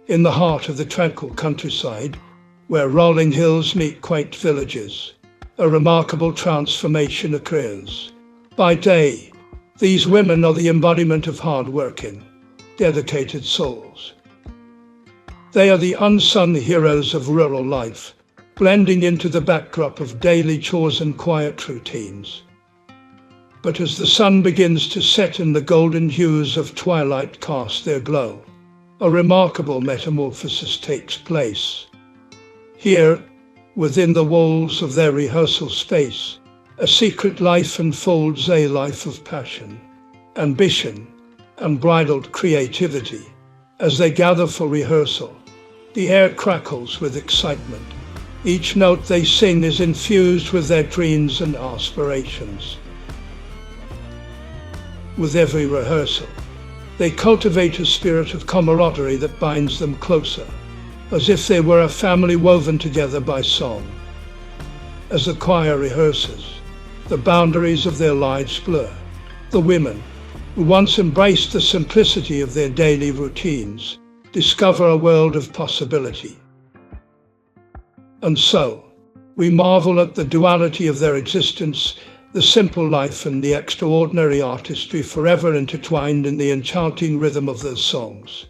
in the heart of the tranquil countryside, where rolling hills meet quaint villages, a remarkable transformation occurs. By day, these women are the embodiment of hard-working, dedicated souls. They are the unsung heroes of rural life, blending into the backdrop of daily chores and quiet routines. But as the sun begins to set and the golden hues of twilight cast their glow, a remarkable metamorphosis takes place. Here, within the walls of their rehearsal space, a secret life unfolds, a life of passion, ambition, and bridled creativity. As they gather for rehearsal, the air crackles with excitement. Each note they sing is infused with their dreams and aspirations. With every rehearsal, they cultivate a spirit of camaraderie that binds them closer, as if they were a family woven together by song. As the choir rehearses, the boundaries of their lives blur. The women, who once embraced the simplicity of their daily routines, discover a world of possibility. And so, we marvel at the duality of their existence, the simple life and the extraordinary artistry forever intertwined in the enchanting rhythm of their songs.